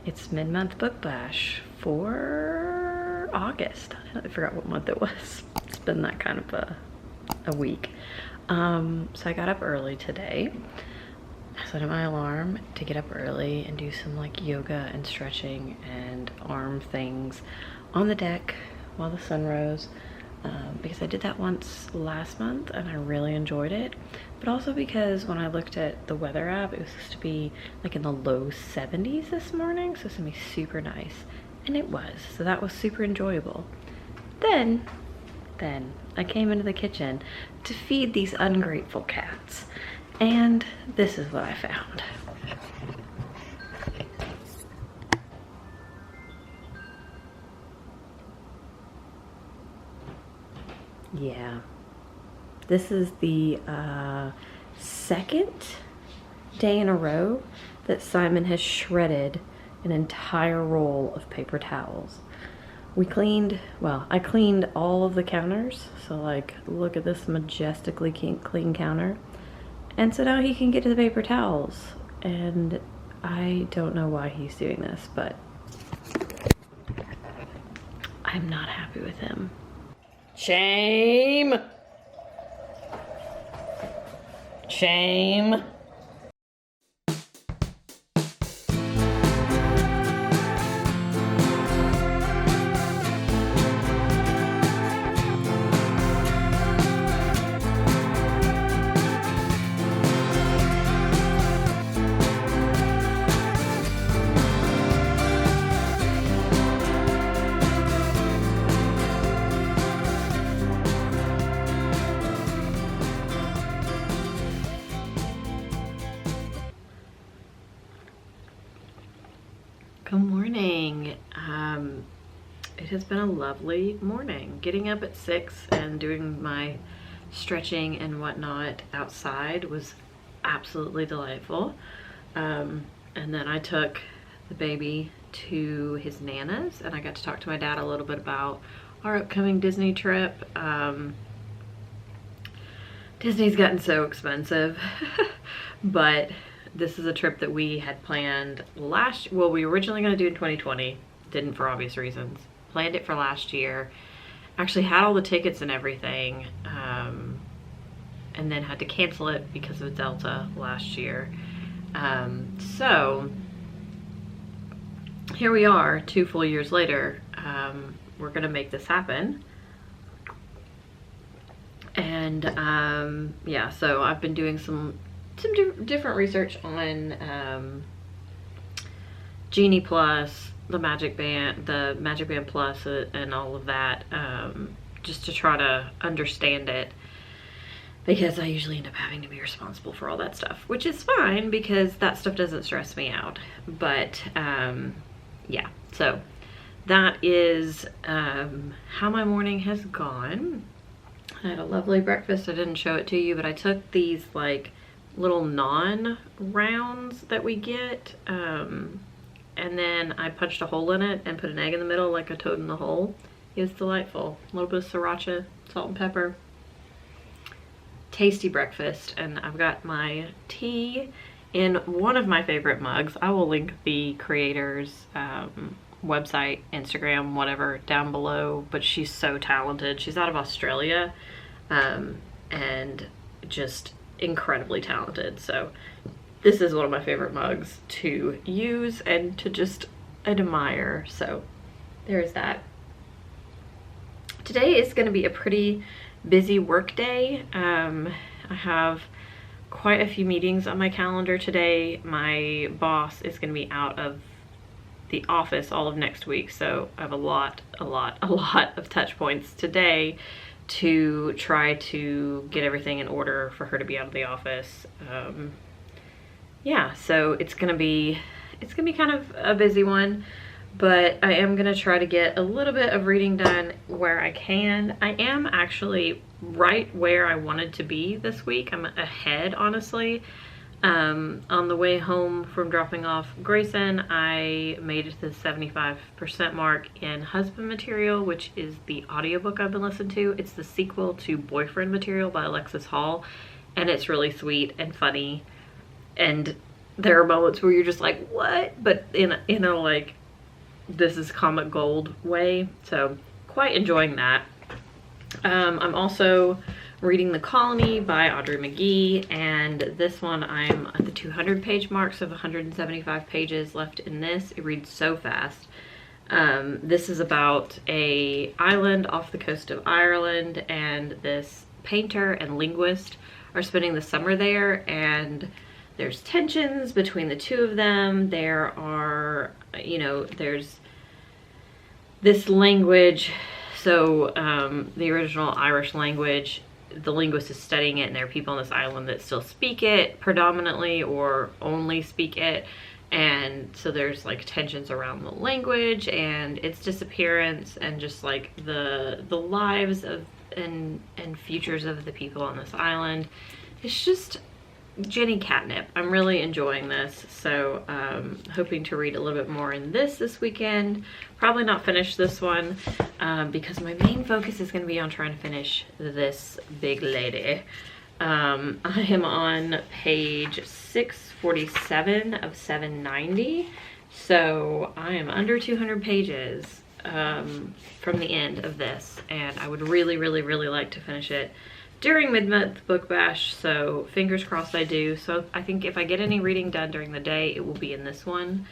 It's mid-month book bash for August. I forgot what month it was. It's been that kind of a week. So I got up early today. I set my alarm to get up early and do some like yoga and stretching and arm things on the deck while the sun rose. Because I did that once last month and I really enjoyed it, but also because when I looked at the weather app, it was supposed to be like in the low 70s this morning, so it's gonna be super nice, and it was, so that was super enjoyable. Then I came into the kitchen to feed these ungrateful cats, and this is what I found. Yeah, this is the second day in a row that Simon has shredded an entire roll of paper towels. I cleaned all of the counters, so like, look at this majestically clean counter. And so now he can get to the paper towels, and I don't know why he's doing this, but I'm not happy with him. Shame! Shame! Good morning. It has been a lovely morning. Getting up at 6 and doing my stretching and whatnot outside was absolutely delightful. And then I took the baby to his Nana's and I got to talk to my dad a little bit about our upcoming Disney trip. Disney's gotten so expensive, but this is a trip that we had planned well, we were originally going to do in 2020, didn't for obvious reasons. Planned it for last year, actually had all the tickets and everything, and then had to cancel it because of Delta last year. So here we are 2 full years later. We're going to make this happen. And yeah, so I've been doing some different research on Genie Plus, the Magic Band Plus, and all of that, just to try to understand it, because I usually end up having to be responsible for all that stuff, which is fine because that stuff doesn't stress me out. But yeah, so that is how my morning has gone. I had a lovely breakfast. I didn't show it to you, but I took these like little naan rounds that we get, and then I punched a hole in it and put an egg in the middle like a toad in the hole. It was delightful. A little bit of sriracha, salt and pepper. Tasty breakfast. And I've got my tea in one of my favorite mugs. I will link the creator's website, Instagram, whatever, down below, but she's so talented. She's out of Australia, and just incredibly talented. So this is one of my favorite mugs to use and to just admire. So there's that. Today is going to be a pretty busy work day. I have quite a few meetings on my calendar today. My boss is going to be out of the office all of next week, so I have a lot of touch points today to try to get everything in order for her to be out of the office. Yeah, so it's gonna be kind of a busy one, but I am gonna try to get a little bit of reading done where I can. I am actually right where I wanted to be this week. I'm ahead, honestly. On the way home from dropping off Grayson, I made it to the 75% mark in Husband Material, which is the audiobook I've been listening to. It's the sequel to Boyfriend Material by Alexis Hall, and it's really sweet and funny, and there are moments where you're just like, what? But in a like, this is comic gold way. So quite enjoying that. I'm also reading The Colony by Audrey McGee, and this one I'm at the 200 page mark, so I have 175 pages left in this. It reads so fast. This is about a island off the coast of Ireland, and this painter and linguist are spending the summer there, and there's tensions between the two of them. There are, you know, there's this language. So the original Irish language, the linguist is studying it, and there are people on this island that still speak it predominantly or only speak it. And so there's like tensions around the language and its disappearance, and just like the lives of and futures of the people on this island. It's just Jenny catnip. I'm really enjoying this, so hoping to read a little bit more in this weekend. Probably not finish this one because my main focus is going to be on trying to finish this big lady. I am on page 647 of 790, so I am under 200 pages from the end of this, and I would really like to finish it during mid-month book bash, so fingers crossed I do. So I think if I get any reading done during the day, it will be in this one.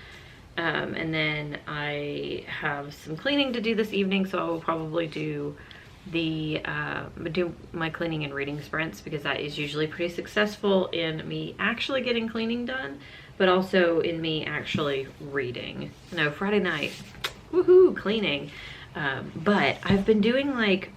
And then I have some cleaning to do this evening, so I will probably do my cleaning and reading sprints, because that is usually pretty successful in me actually getting cleaning done, but also in me actually reading. No, Friday night, woohoo, cleaning. But I've been doing like,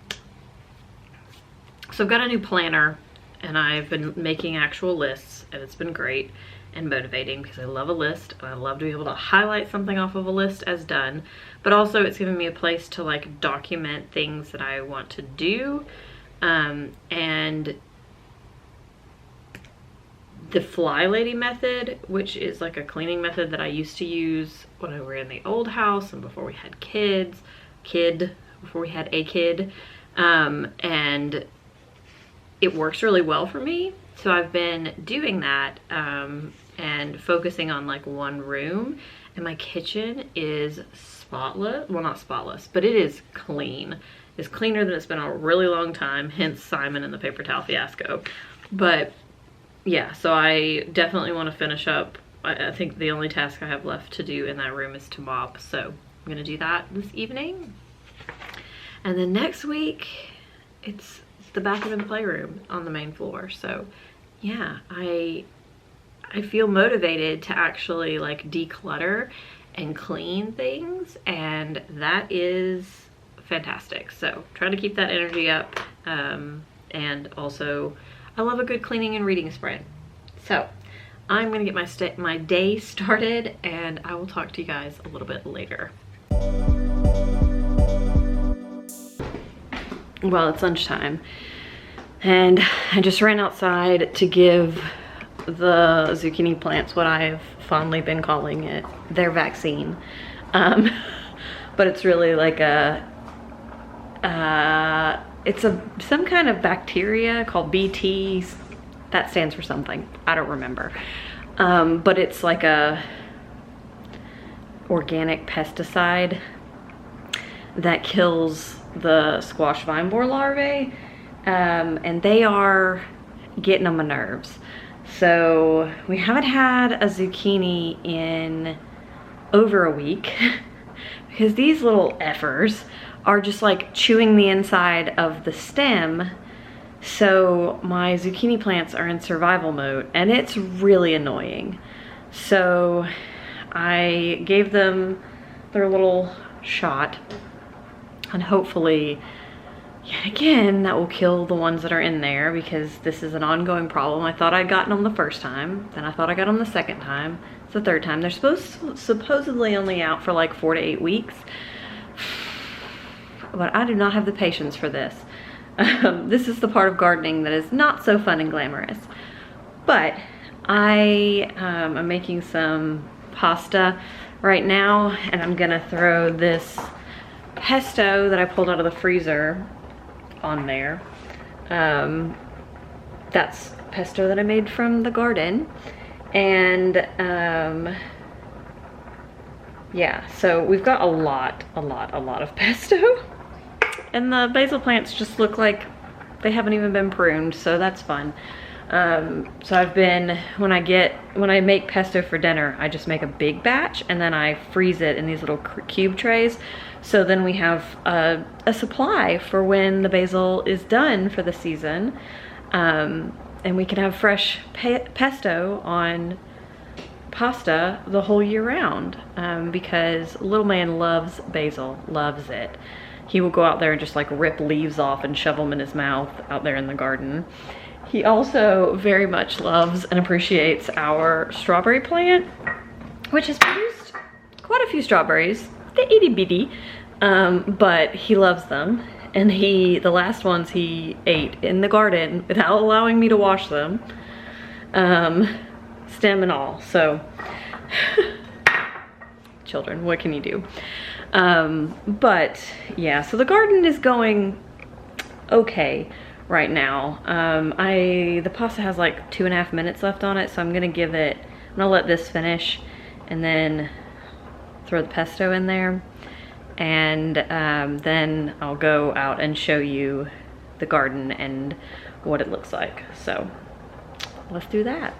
so I've got a new planner, and I've been making actual lists, and it's been great and motivating because I love a list, and I love to be able to highlight something off of a list as done, but also it's given me a place to like document things that I want to do. And the Fly Lady method, which is like a cleaning method that I used to use when we were in the old house and before we had before we had a kid, and it works really well for me. So I've been doing that and focusing on like one room, and my kitchen is spotless. Well, not spotless, but it is clean. It's cleaner than it's been a really long time, hence Simon and the paper towel fiasco. But yeah, so I definitely want to finish up. I think the only task I have left to do in that room is to mop, so I'm gonna do that this evening. And then next week, it's the bathroom and playroom on the main floor. So yeah, I feel motivated to actually like declutter and clean things, and that is fantastic. So trying to keep that energy up, and also I love a good cleaning and reading sprint. So I'm gonna get my day started, and I will talk to you guys a little bit later. Well, it's lunchtime, and I just ran outside to give the zucchini plants what I've fondly been calling it, their vaccine. But it's really like it's some kind of bacteria called BT. That stands for something, I don't remember. But it's like a organic pesticide that kills the squash vine borer larvae, and they are getting on my nerves. So we haven't had a zucchini in over a week because these little effers are just like chewing the inside of the stem. So my zucchini plants are in survival mode, and it's really annoying. So I gave them their little shot, and hopefully, yet again, that will kill the ones that are in there, because this is an ongoing problem. I thought I'd gotten them the first time, then I thought I got them the second time. It's the third time. They're supposedly only out for like 4 to 8 weeks. But I do not have the patience for this. This is the part of gardening that is not so fun and glamorous. But I am making some pasta right now, and I'm gonna throw this pesto that I pulled out of the freezer on there. That's pesto that I made from the garden, And yeah, so we've got a lot of pesto. And the basil plants just look like they haven't even been pruned, so that's fun. So I've been, when I make pesto for dinner, I just make a big batch and then I freeze it in these little cube trays. So then we have a supply for when the basil is done for the season. And we can have fresh pesto on pasta the whole year round, because little man loves basil, loves it. He will go out there and just like rip leaves off and shove them in his mouth out there in the garden. He also very much loves and appreciates our strawberry plant, which has produced quite a few strawberries. They're itty bitty, but he loves them. And the last ones he ate in the garden without allowing me to wash them, stem and all. So, children, what can you do? But yeah, so the garden is going okay right now. The pasta has like 2.5 minutes left on it, so I'm gonna let this finish and then throw the pesto in there. And then I'll go out and show you the garden and what it looks like. So let's do that.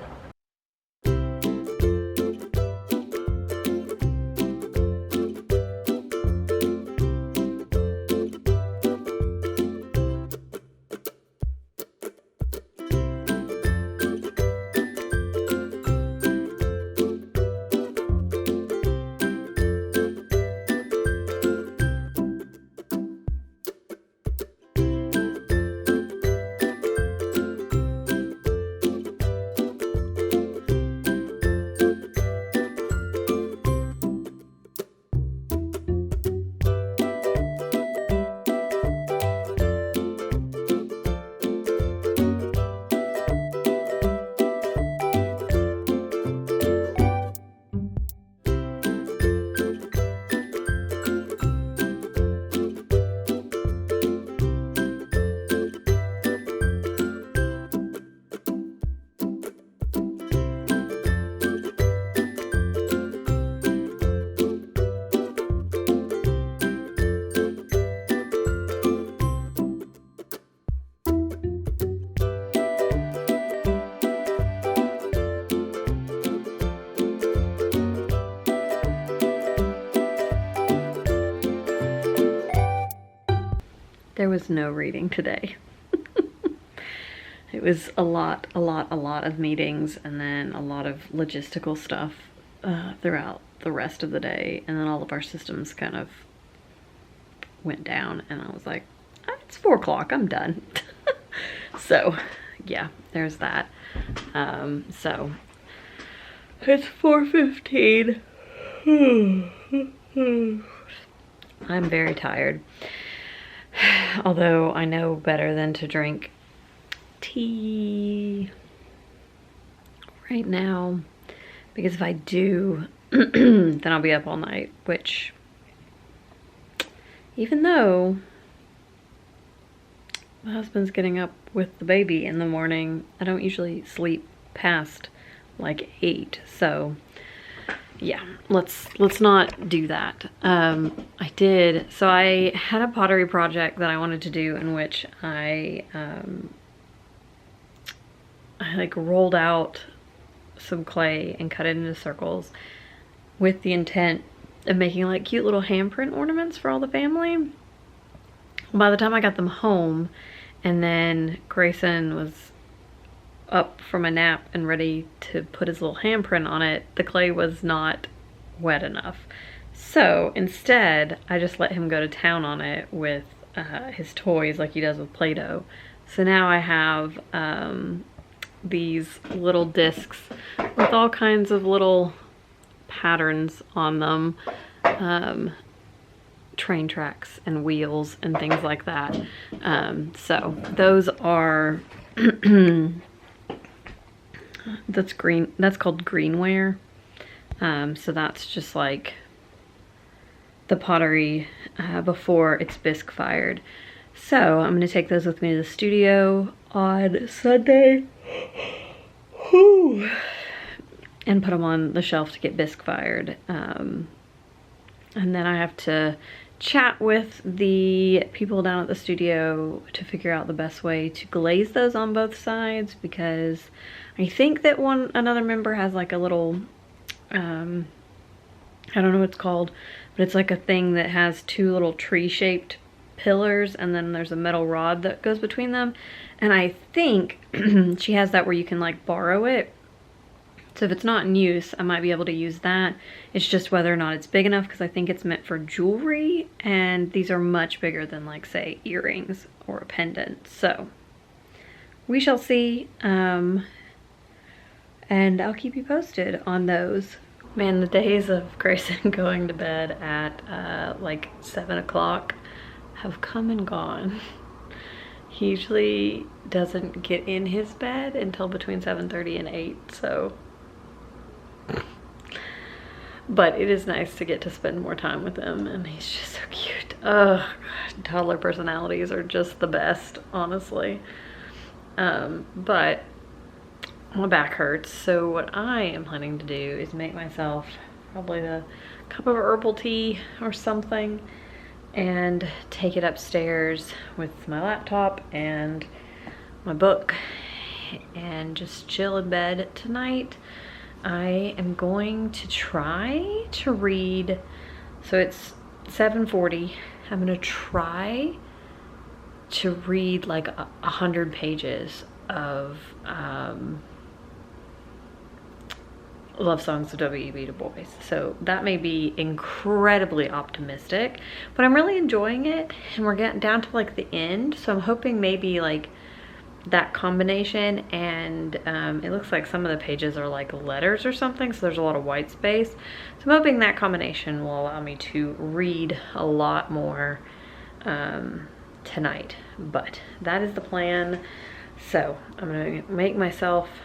There was no reading today. It was a lot of meetings and then a lot of logistical stuff throughout the rest of the day. And then all of our systems kind of went down and I was like, it's 4 o'clock, I'm done. So yeah, there's that. So it's 4:15. I'm very tired. Although I know better than to drink tea right now, because if I do, then I'll be up all night, which, even though my husband's getting up with the baby in the morning, I don't usually sleep past like 8, so yeah, let's not do that. So I had a pottery project that I wanted to do in which I like rolled out some clay and cut it into circles with the intent of making like cute little handprint ornaments for all the family. By the time I got them home and then Grayson was up from a nap and ready to put his little handprint on it, the clay was not wet enough. So instead, I just let him go to town on it with his toys like he does with Play-Doh. So now I have these little discs with all kinds of little patterns on them, train tracks and wheels and things like that. So those are that's called greenware. So that's just like the pottery before it's bisque fired. So I'm gonna take those with me to the studio on Sunday. Whew. and put them on the shelf to get bisque fired. And then I have to chat with the people down at the studio to figure out the best way to glaze those on both sides, because I think that another member has like a little, I don't know what it's called, but it's like a thing that has two little tree-shaped pillars, and then there's a metal rod that goes between them. And I think she has that where you can like borrow it. So if it's not in use, I might be able to use that. It's just whether or not it's big enough, because I think it's meant for jewelry, and these are much bigger than like, say, earrings or a pendant. So we shall see, and I'll keep you posted on those. Man, the days of Grayson going to bed at like 7 o'clock have come and gone. He usually doesn't get in his bed until between 7:30 and 8, so. But it is nice to get to spend more time with him, and he's just so cute. Ugh, toddler personalities are just the best, honestly. But my back hurts, so what I am planning to do is make myself probably a cup of herbal tea or something, and take it upstairs with my laptop and my book and just chill in bed tonight. I am going to try to read, so it's 7:40. I'm gonna try to read like 100 pages of love songs of W.E.B. Du Bois. So that may be incredibly optimistic, but I'm really enjoying it, and we're getting down to like the end, so I'm hoping maybe like that combination, and it looks like some of the pages are like letters or something, so there's a lot of white space. So I'm hoping that combination will allow me to read a lot more tonight, but that is the plan. So I'm gonna I'm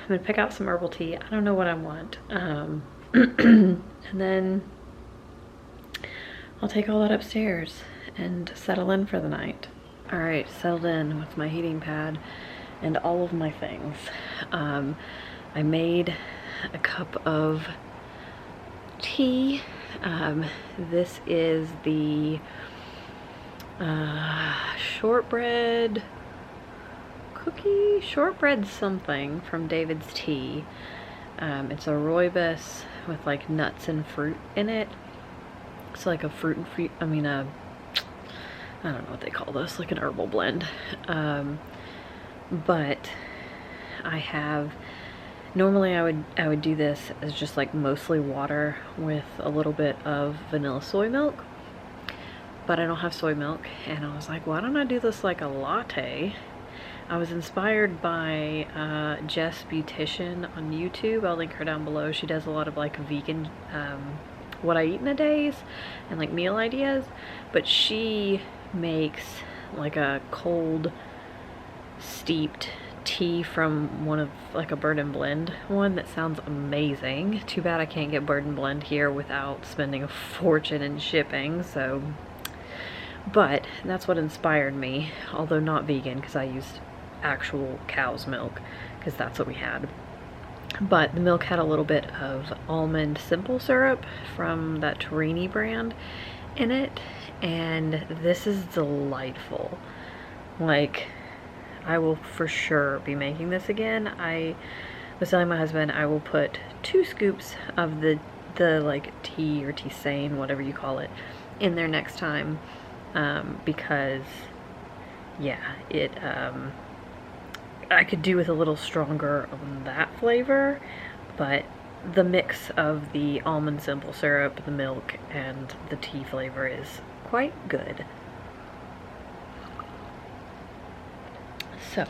gonna pick out some herbal tea. I don't know what I want. And then I'll take all that upstairs and settle in for the night. All right, settled in with my heating pad and all of my things. I made a cup of tea. This is the shortbread something from David's Tea. It's a rooibos with like nuts and fruit in it. It's like a I don't know what they call this, like an herbal blend. But normally I would do this as just like mostly water with a little bit of vanilla soy milk, but I don't have soy milk, and I was like, why don't I do this like a latte? I was inspired by Jess Beautician on YouTube. I'll link her down below. She does a lot of like vegan what I eat in a days and like meal ideas, but she makes like a cold steeped tea from one of like a Bird and Blend one that sounds amazing. Too bad I can't get Bird and Blend here without spending a fortune in shipping, so. But that's what inspired me, although not vegan, because I used actual cow's milk because that's what we had. But the milk had a little bit of almond simple syrup from that Torini brand in it, and this is delightful. Like, I will for sure be making this again. I was telling my husband I will put 2 scoops of the like tea or tisane, whatever you call it, in there next time, because yeah, I could do with a little stronger on that flavor, but the mix of the almond simple syrup, the milk, and the tea flavor is quite good. So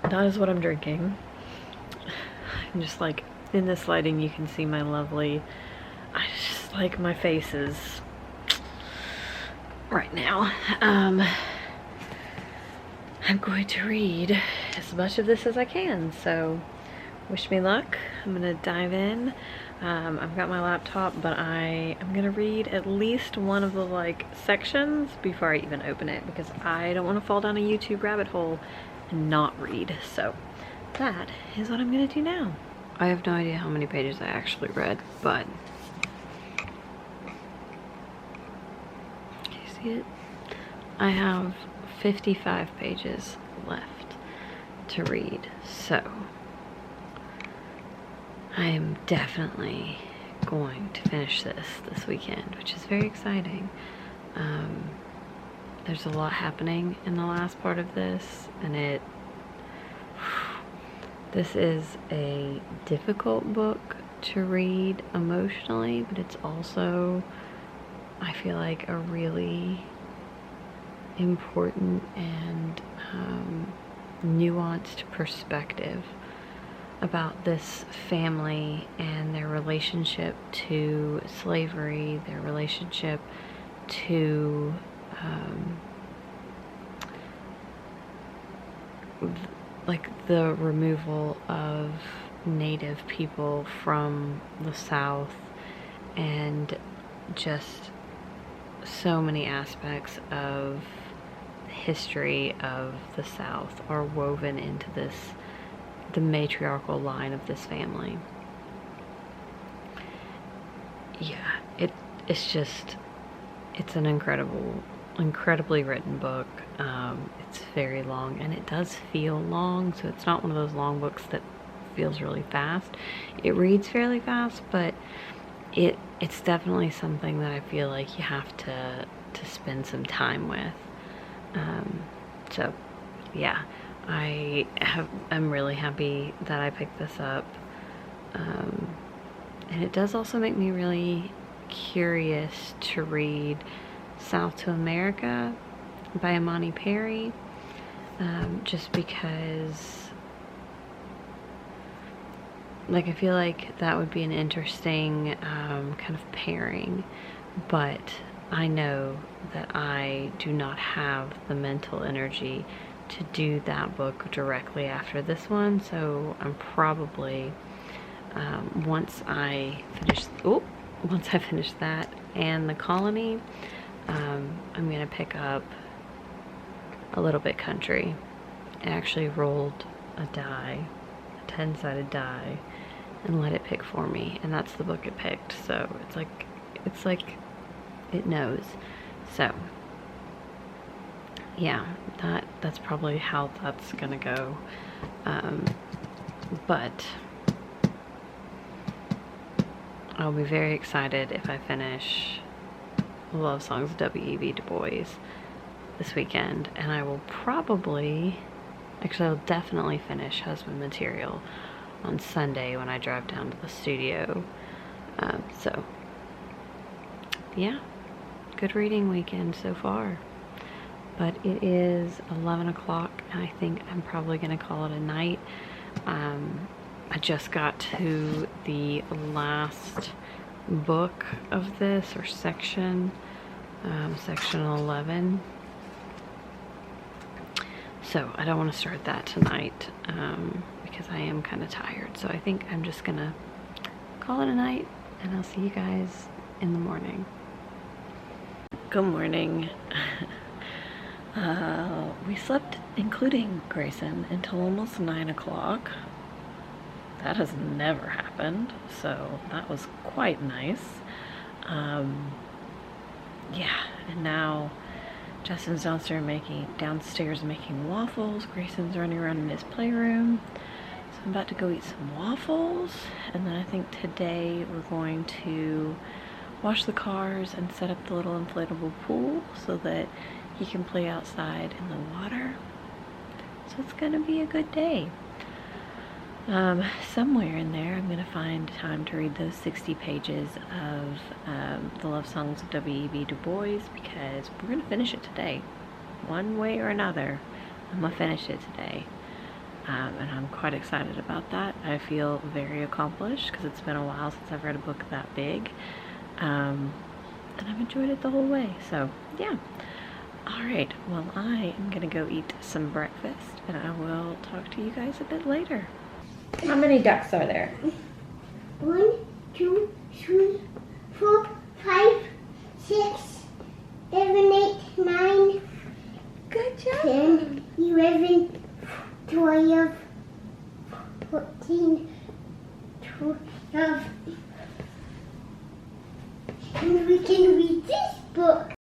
that is what I'm drinking. I'm just like, in this lighting you can see my lovely, I just like my face is right now. I'm going to read as much of this as I can, so wish me luck. I'm gonna dive in. I've got my laptop, but I'm gonna read at least one of the like sections before I even open it, because I don't want to fall down a YouTube rabbit hole and not read. So that is what I'm gonna do now. I have no idea how many pages I actually read, but can you see it? I have 55 pages left to read, so I am definitely going to finish this weekend, which is very exciting. There's a lot happening in the last part of this, and this is a difficult book to read emotionally, but it's also, I feel like, a really important and nuanced perspective about this family and their relationship to slavery, their relationship to like the removal of Native people from the South, and just so many aspects of the history of the South are woven into the matriarchal line of this family. Yeah, it's an incredibly written book. It's very long, and it does feel long, so it's not one of those long books that feels really fast. It reads fairly fast, but it's definitely something that I feel like you have to spend some time with. So yeah, I'm really happy that I picked this up. And it does also make me really curious to read South to America by Imani Perry, just because, like, I feel like that would be an interesting kind of pairing, but I know that I do not have the mental energy to do that book directly after this one, so I'm probably, once I finish that and The Colony, I'm gonna pick up A Little Bit Country. I actually rolled a 10-sided die, and let it pick for me, and that's the book it picked. So it's like it knows. So yeah, that's probably how that's gonna go. But I'll be very excited if I finish Love Songs of W.E.B. Du Bois this weekend, and I'll definitely finish Husband Material on Sunday when I drive down to the studio. So yeah, good reading weekend so far. But it is 11 o'clock, and I think I'm probably gonna call it a night. I just got to the last book of this, or section 11. So I don't want to start that tonight, because I am kind of tired. So I think I'm just gonna call it a night, and I'll see you guys in the morning. Good morning. We slept, including Grayson, until almost 9 o'clock. That has never happened, so that was quite nice. Yeah, and now Justin's downstairs making waffles. Grayson's running around in his playroom. So I'm about to go eat some waffles, and then I think today we're going to wash the cars and set up the little inflatable pool so that he can play outside in the water. So it's gonna be a good day. Somewhere in there I'm gonna find time to read those 60 pages of the Love Songs of W.E.B. Du Bois, because we're gonna finish it today. One way or another, I'm gonna finish it today. And I'm quite excited about that. I feel very accomplished because it's been a while since I've read a book that big. And I've enjoyed it the whole way, so yeah. Alright, well, I am gonna go eat some breakfast, and I will talk to you guys a bit later. How many ducks are there? 1, 2, 3, 4, 5, 6, 7, 8, 9. Good job. 10, 11, 12, 14, to read this book.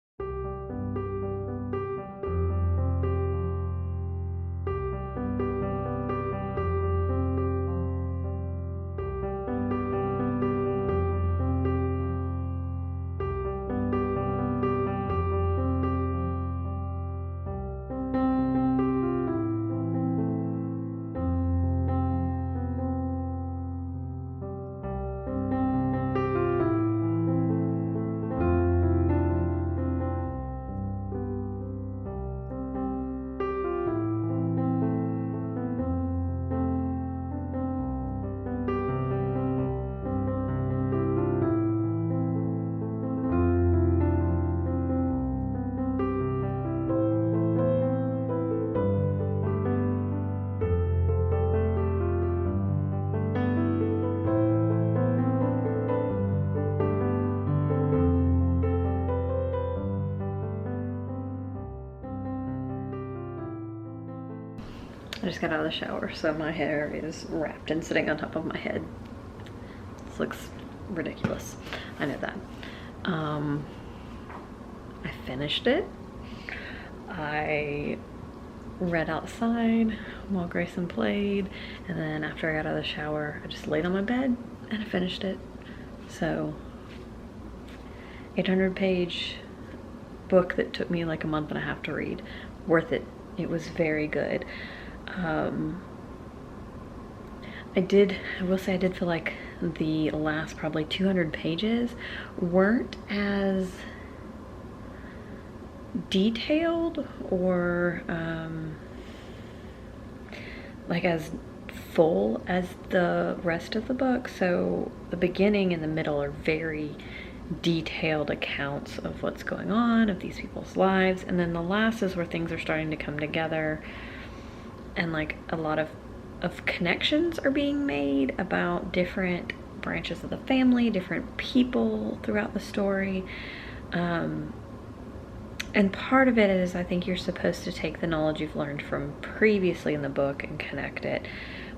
I just got out of the shower, so my hair is wrapped and sitting on top of my head. This looks ridiculous. I know that. I finished it. I read outside while Grayson played, and then after I got out of the shower, I just laid on my bed and I finished it. So, 800-page book that took me like a month and a half to read. Worth it. It was very good. I will say I did feel like the last probably 200 pages weren't as detailed or like as full as the rest of the book. So the beginning and the middle are very detailed accounts of what's going on, of these people's lives, and then the last is where things are starting to come together and like a lot of connections are being made about different branches of the family, different people throughout the story. And part of it is I think you're supposed to take the knowledge you've learned from previously in the book and connect it.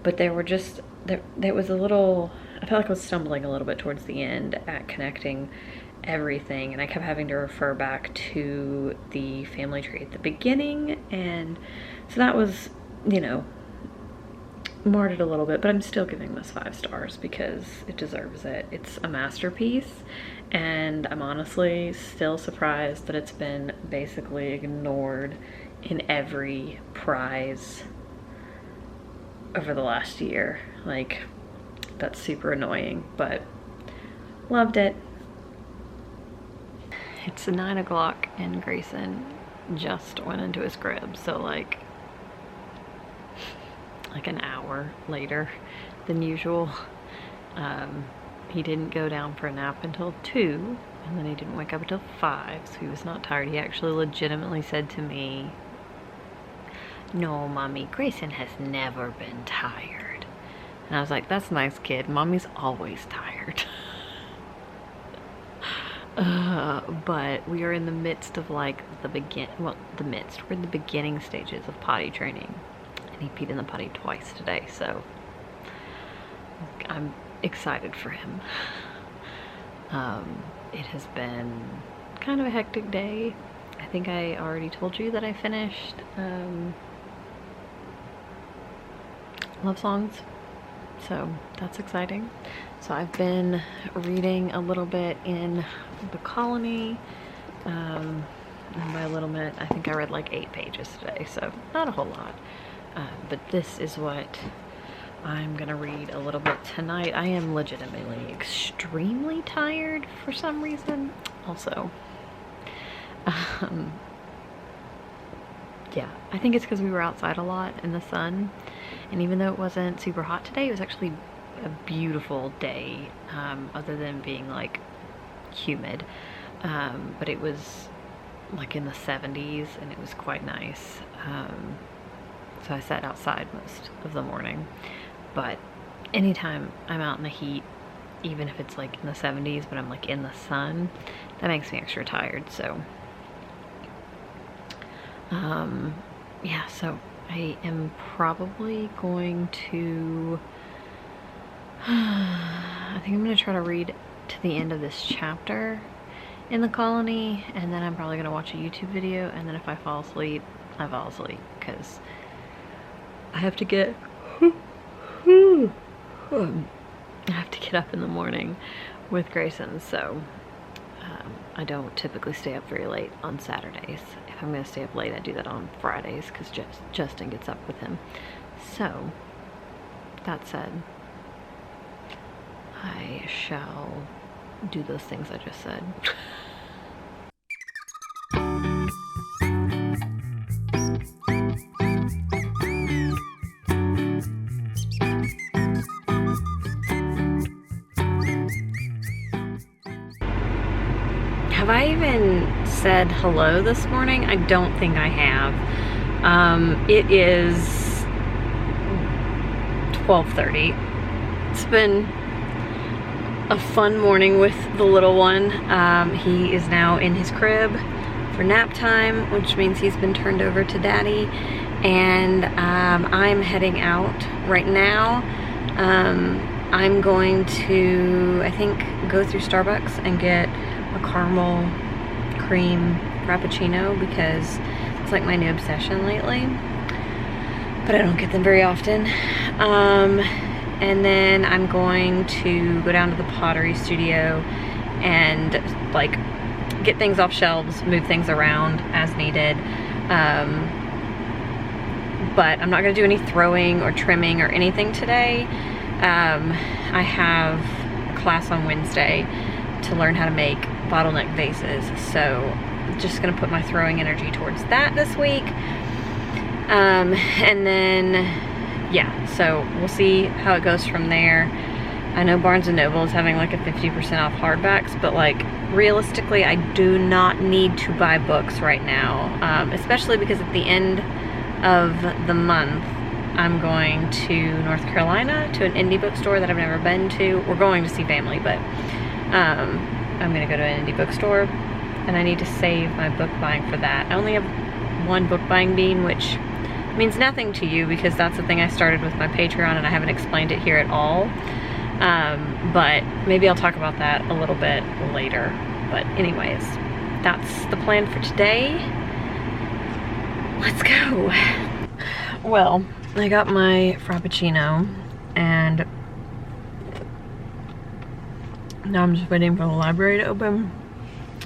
But there was a little, I felt like I was stumbling a little bit towards the end at connecting everything, and I kept having to refer back to the family tree at the beginning, and so that was, you know, marred it a little bit, but I'm still giving this 5 stars because it deserves it. It's a masterpiece, and I'm honestly still surprised that it's been basically ignored in every prize over the last year. Like, that's super annoying, but loved it. It's 9 o'clock and Grayson just went into his crib, so like an hour later than usual. He didn't go down for a nap until 2, and then he didn't wake up until 5, so he was not tired. He actually legitimately said to me, "No, Mommy, Grayson has never been tired." And I was like, "That's nice, kid. Mommy's always tired." But we are in the midst of like we're in the beginning stages of potty training. And he peed in the potty twice today, so I'm excited for him. It has been kind of a hectic day. I think I already told you that I finished Love Songs, so that's exciting. So I've been reading a little bit in The Colony, and by a little bit, I think I read like 8 pages today, so not a whole lot. But this is what I'm gonna read a little bit tonight. I am legitimately extremely tired for some reason. Also, yeah, I think it's because we were outside a lot in the sun, and even though it wasn't super hot today, it was actually a beautiful day, other than being like humid. But it was like in the 70s, and it was quite nice. So I sat outside most of the morning, but anytime I'm out in the heat, even if it's like in the 70s, but I'm like in the sun, that makes me extra tired. So yeah, so I am probably going to I think I'm going to try to read to the end of this chapter in the colony, and then I'm probably gonna watch a YouTube video, and then if I fall asleep, I fall asleep, because I have to get I have to get up in the morning with Grayson, so I don't typically stay up very late on Saturdays. If I'm gonna stay up late, I do that on Fridays, because Justin gets up with him. So, that said, I shall do those things I just said. Have I even said hello this morning? I don't think I have. It is 12:30. It's been a fun morning with the little one. He is now in his crib for nap time, which means he's been turned over to daddy. And I'm heading out right now. I'm going to, I think, go through Starbucks and get a caramel cream frappuccino, because it's like my new obsession lately, but I don't get them very often. And then I'm going to go down to the pottery studio and like get things off shelves, move things around as needed. But I'm not gonna do any throwing or trimming or anything today. I have a class on Wednesday to learn how to make bottleneck vases, so I'm just gonna put my throwing energy towards that this week. And then, yeah, so we'll see how it goes from there. I know Barnes & Noble is having like a 50% off hardbacks, but like realistically, I do not need to buy books right now, especially because at the end of the month, I'm going to North Carolina to an indie bookstore that I've never been to. We're going to see family, but I'm gonna go to an indie bookstore, and I need to save my book buying for that. I only have one book buying bean, which means nothing to you because that's the thing I started with my Patreon and I haven't explained it here at all. But maybe I'll talk about that a little bit later. But anyways, that's the plan for today. Let's go. Well, I got my frappuccino, and now I'm just waiting for the library to open.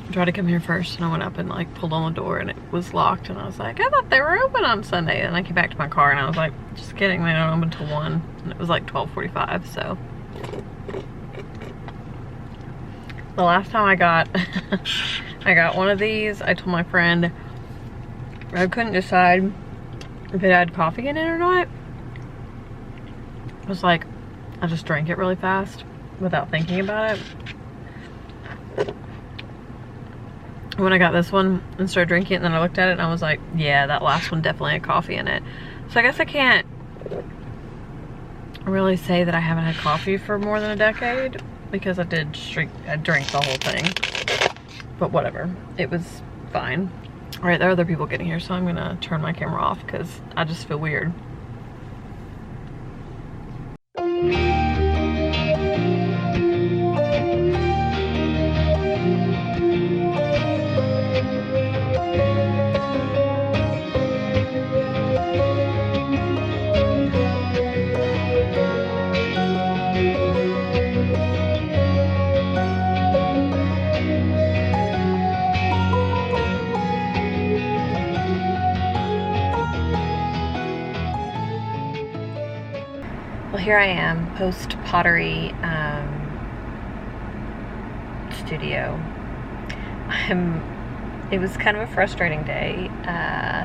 I tried to come here first, and I went up and like pulled on the door and it was locked, and I was like, I thought they were open on Sunday. And I came back to my car and I was like, just kidding, they don't open till 1, and it was like 12:45. So the last time I got I got one of these, I told my friend I couldn't decide if it had coffee in it or not. It was like, I just drank it really fast without thinking about it. When I got this one and started drinking it, and then I looked at it and I was like, yeah, that last one definitely had coffee in it. So I guess I can't really say that I haven't had coffee for more than a decade, because I drank the whole thing. But whatever, it was fine. All right, there are other people getting here, so I'm gonna turn my camera off because I just feel weird. Well, here I am, post pottery studio. It was kind of a frustrating day,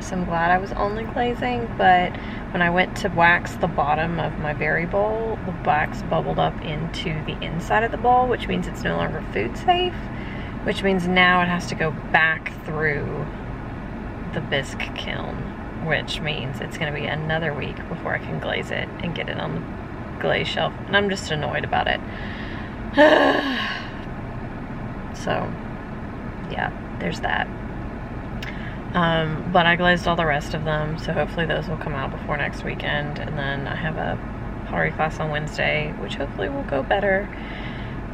so I'm glad I was only glazing, but when I went to wax the bottom of my berry bowl, the wax bubbled up into the inside of the bowl, which means it's no longer food safe, which means now it has to go back through the bisque kiln, which means it's going to be another week before I can glaze it and get it on the glaze shelf, and I'm just annoyed about it. So yeah, there's that. But I glazed all the rest of them, so hopefully those will come out before next weekend, and then I have a pottery class on Wednesday, which hopefully will go better.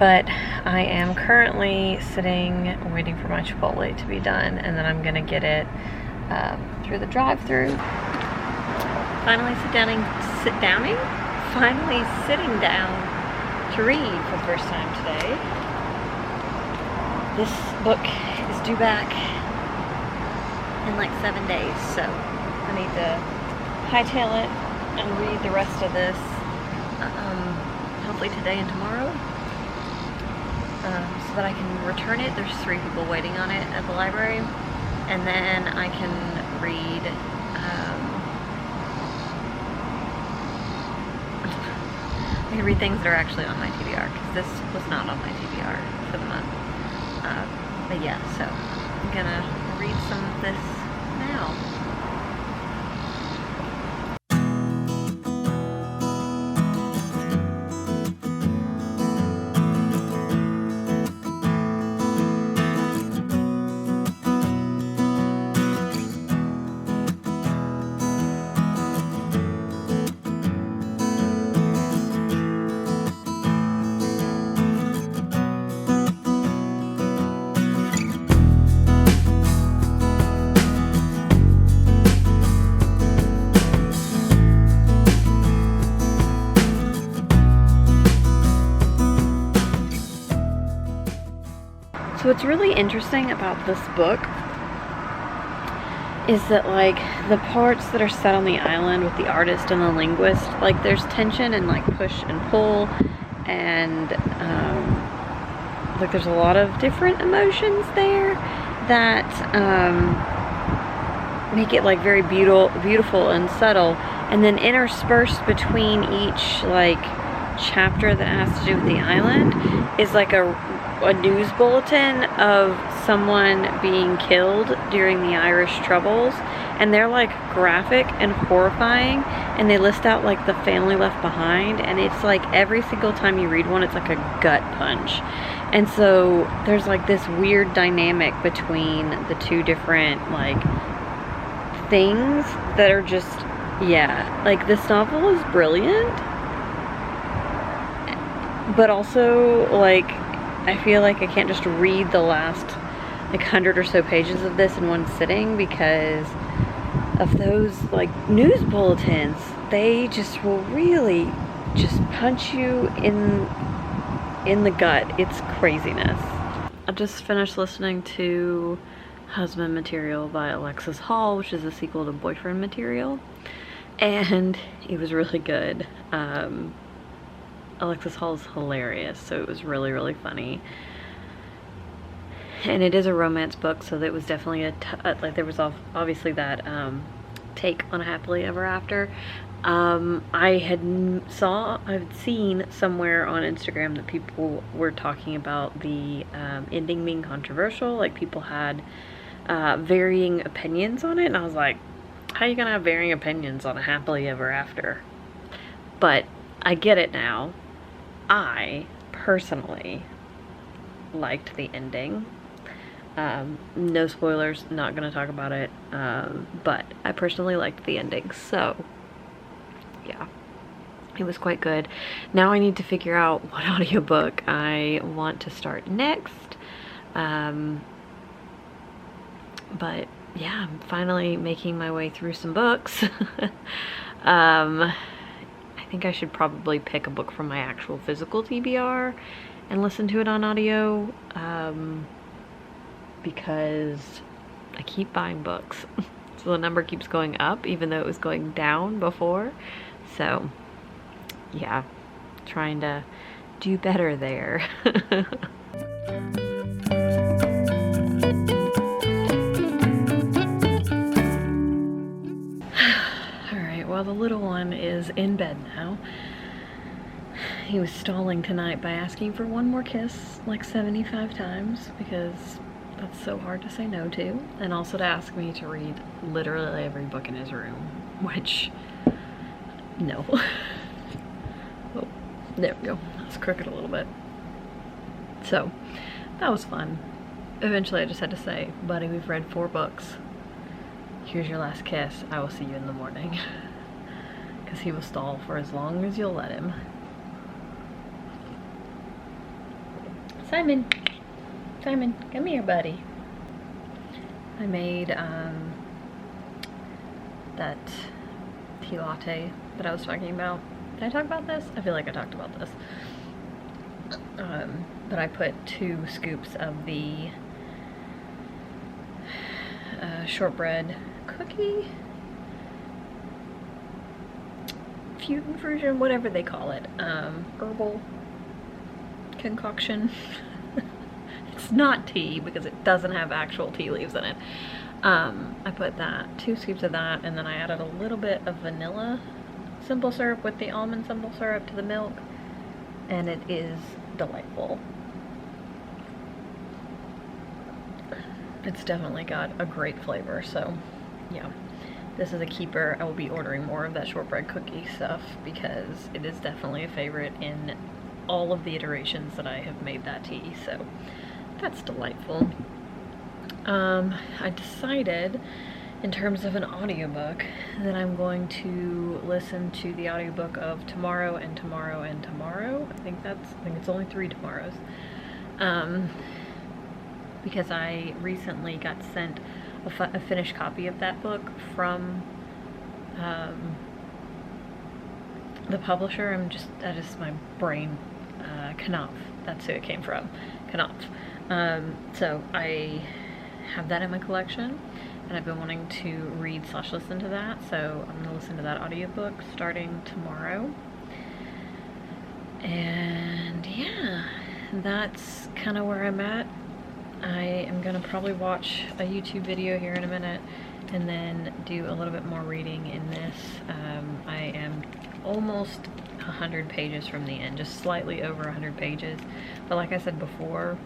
But I am currently sitting waiting for my Chipotle to be done, and then I'm gonna get it through the drive-thru. Finally finally sitting down to read for the first time today. This book is due back in like 7 days, so I need to hightail it and read the rest of this hopefully today and tomorrow, so that I can return it. There's 3 people waiting on it at the library, and then I can read things that are actually on my TBR, because this was not on my TBR for the month. But yeah, so I'm gonna read some of this now. So what's really interesting about this book is that, like, the parts that are set on the island with the artist and the linguist, like, there's tension and like push and pull, and like there's a lot of different emotions there that make it like very beautiful and subtle. And then interspersed between each like chapter that has to do with the island is like a news bulletin of someone being killed during the Irish Troubles, and they're like graphic and horrifying, and they list out like the family left behind, and it's like every single time you read one, it's like a gut punch. And so there's like this weird dynamic between the 2 different like things that are just, yeah, like this novel is brilliant, but also like I feel like I can't just read the last like 100 or so pages of this in one sitting, because of those like news bulletins. They just will really just punch you in the gut. It's craziness. I just finished listening to Husband Material by Alexis Hall, which is a sequel to Boyfriend Material, and it was really good. Alexis Hall is hilarious, so it was really, really funny. And it is a romance book, so it was definitely like there was obviously that take on a happily ever after. I've seen somewhere on Instagram that people were talking about the ending being controversial, like people had varying opinions on it, and I was like, how are you gonna have varying opinions on a happily ever after? But I get it now. I personally liked the ending. No spoilers, not gonna talk about it, but I personally liked the ending, so yeah, it was quite good. Now I need to figure out what audiobook I want to start next, but yeah, I'm finally making my way through some books. I think I should probably pick a book from my actual physical TBR and listen to it on audio, because I keep buying books. So the number keeps going up even though it was going down before. So yeah, trying to do better there. Alright, well, the little one is in bed now. He was stalling tonight by asking for one more kiss like 75 times, because that's so hard to say no to, and also to ask me to read literally every book in his room, which, no. Oh, there we go. That's crooked a little bit. So, that was fun. Eventually I just had to say, buddy, we've read 4 books. Here's your last kiss. I will see you in the morning. Because he will stall for as long as you'll let him. Simon, Simon, come here, buddy. I made that tea latte that I was talking about. Did I talk about this? I feel like I talked about this. But I put 2 scoops of the shortbread cookie fusion version, whatever they call it, herbal concoction. It's not tea because it doesn't have actual tea leaves in it. I put that, 2 scoops of that, and then I added a little bit of vanilla simple syrup with the almond simple syrup to the milk, and it is delightful. It's definitely got a great flavor, so yeah. This is a keeper. I will be ordering more of that shortbread cookie stuff because it is definitely a favorite in all of the iterations that I have made that tea, so that's delightful. I decided, in terms of an audiobook, that I'm going to listen to the audiobook of Tomorrow and Tomorrow and Tomorrow. I think it's only 3 tomorrows. Because I recently got sent a finished copy of that book from the publisher. My brain, Knopf, that's who it came from, Knopf. So I have that in my collection, and I've been wanting to read/listen to that, so I'm gonna listen to that audiobook starting tomorrow. And yeah, that's kind of where I'm at. I am gonna probably watch a YouTube video here in a minute and then do a little bit more reading in this. I am almost 100 pages from the end, just slightly over 100 pages. But like I said before,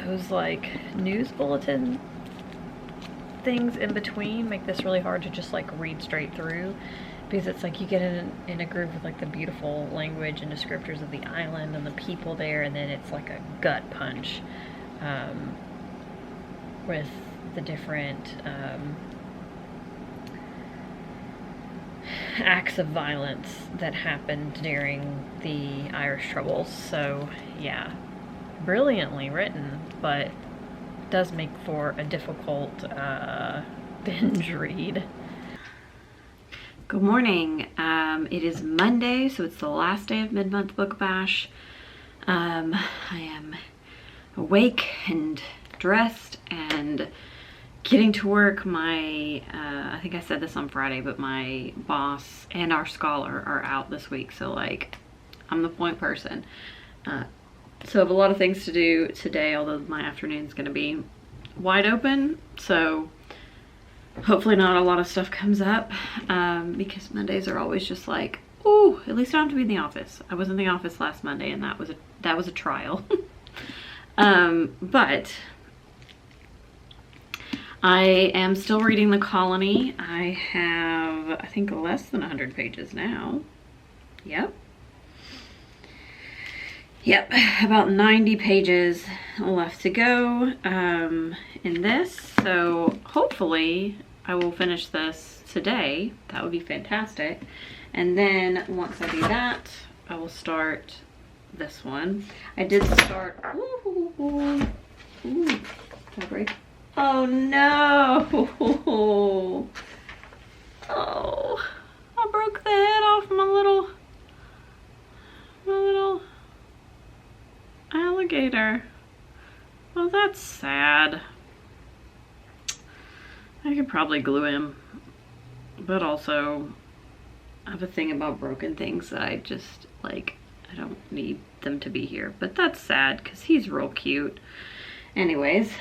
those like news bulletin things in between make this really hard to just like read straight through, because it's like you get in a groove with like the beautiful language and descriptors of the island and the people there, and then it's like a gut punch with the different acts of violence that happened during the Irish Troubles. So yeah, brilliantly written, but does make for a difficult binge read. Good morning. It is Monday, so it's the last day of mid-month book bash. I am awake and dressed and getting to work. I think I said this on Friday, but my boss and our scholar are out this week, so like I'm the point person. So I have a lot of things to do today, although my afternoon's gonna be wide open, so hopefully not a lot of stuff comes up, because Mondays are always just like, oh, at least I don't have to be in the office. I was in the office last Monday, and that was a trial. But I am still reading The Colony. I have, I think, less than 100 pages now. Yep, about 90 pages left to go in this, so hopefully I will finish this today. That would be fantastic. And then once I do that, I will start this one. I did start, ooh, did I break? Oh no! Oh, I broke the head off my little alligator. Well, that's sad. I could probably glue him, but also I have a thing about broken things that I just like, I don't need them to be here, but that's sad because he's real cute. Anyways,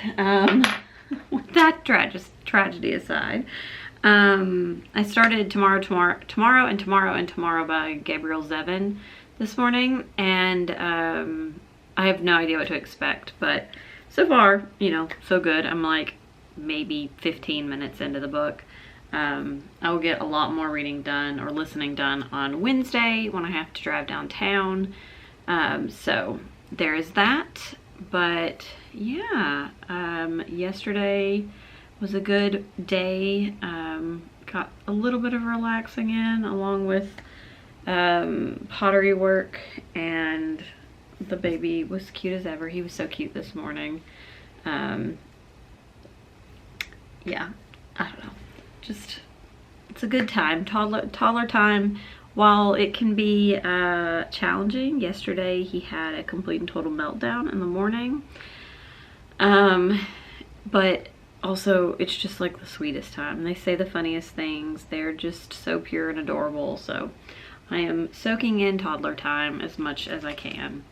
with that tragedy aside, I started Tomorrow and Tomorrow by Gabrielle Zevin this morning, and I have no idea what to expect, but so far, you know, so good. I'm like maybe 15 minutes into the book. I will get a lot more reading done or listening done on Wednesday when I have to drive downtown. So there is that. But yeah, yesterday was a good day. Got a little bit of relaxing in along with pottery work and the baby was cute as ever. He was so cute this morning. Yeah, I don't know. Just, it's a good time. Toddler time. While it can be challenging, yesterday he had a complete and total meltdown in the morning. But also it's just like the sweetest time. They say the funniest things. They're just so pure and adorable. So I am soaking in toddler time as much as I can.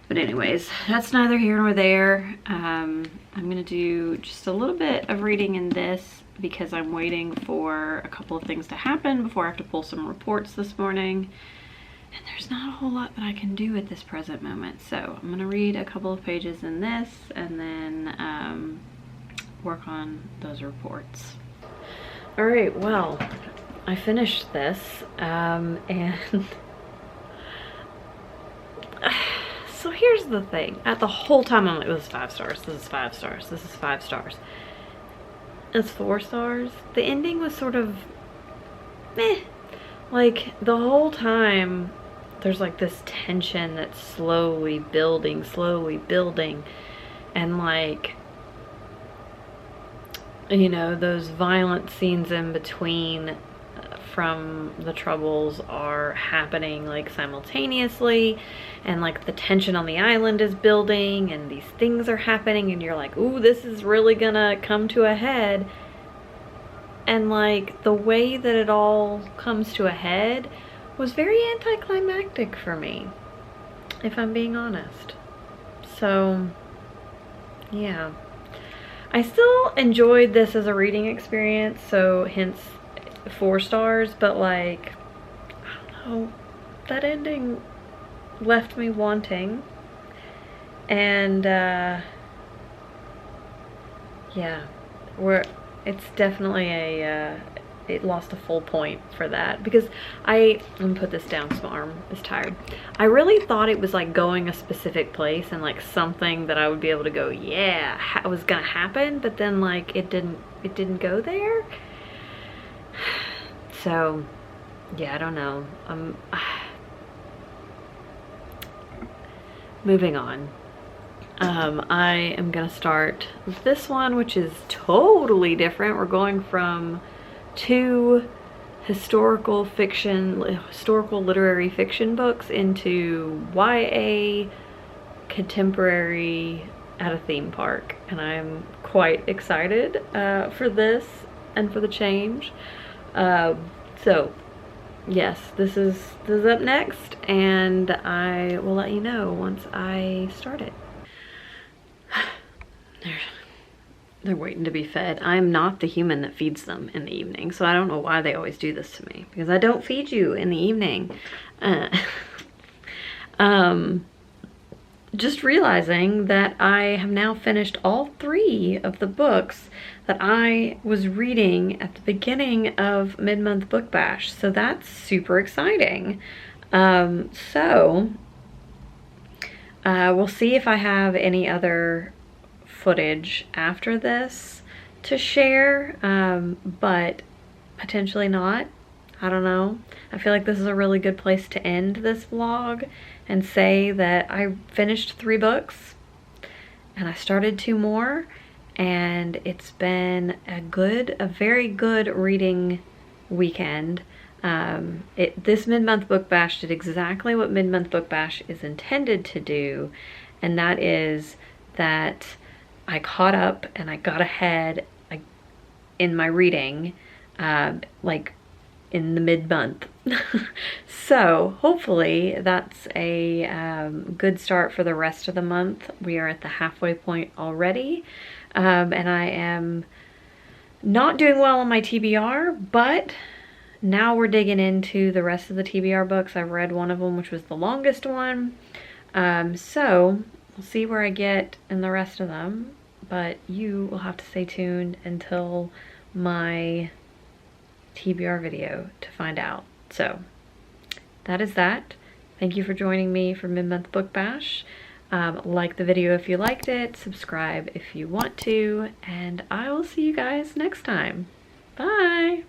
But anyways, that's neither here nor there. I'm gonna do just a little bit of reading in this because I'm waiting for a couple of things to happen before I have to pull some reports this morning. And there's not a whole lot that I can do at this present moment. So I'm gonna read a couple of pages in this and then work on those reports. All right, well, I finished this and so here's the thing. At the whole time I'm like, this is 5 stars, this is 5 stars, this is 5 stars. It's 4 stars. The ending was sort of meh. Like the whole time there's like this tension that's slowly building, and like, you know, those violent scenes in between from the troubles are happening like simultaneously, and like the tension on the island is building and these things are happening and you're like, ooh, this is really gonna come to a head. And like the way that it all comes to a head was very anticlimactic for me, if I'm being honest. So yeah, I still enjoyed this as a reading experience, so hence 4 stars, but like, I don't know, that ending left me wanting. And yeah, it's definitely a it lost a full point for that, because I'm gonna put this down because my arm is tired. I really thought it was like going a specific place and like something that I would be able to go, yeah, was gonna happen, but then like it didn't go there. So yeah, I don't know. Moving on. I am gonna start with this one, which is totally different. We're going from 2 historical literary fiction books into YA contemporary at a theme park, and I'm quite excited for this and for the change. So yes, this is up next, and I will let you know once I start it. They're waiting to be fed. I'm not the human that feeds them in the evening, so I don't know why they always do this to me, because I don't feed you in the evening. Just realizing that I have now finished all 3 of the books that I was reading at the beginning of Mid-Month Book Bash, so that's super exciting. So we'll see if I have any other footage after this to share, but potentially not. I don't know. I feel like this is a really good place to end this vlog and say that I finished 3 books and I started 2 more, and it's been a very good reading weekend. This Mid-Month Book Bash did exactly what Mid-Month Book Bash is intended to do, and that is that I caught up and I got ahead in my reading, like in the mid-month. So hopefully that's a good start for the rest of the month. We are at the halfway point already, and I am not doing well on my TBR, but now we're digging into the rest of the TBR books. I've read one of them, which was the longest one, so we'll see where I get in the rest of them, but you will have to stay tuned until my TBR video to find out. So that is that. Thank you for joining me for Mid-Month Book Bash. Like the video if you liked it, subscribe if you want to, and I will see you guys next time. Bye!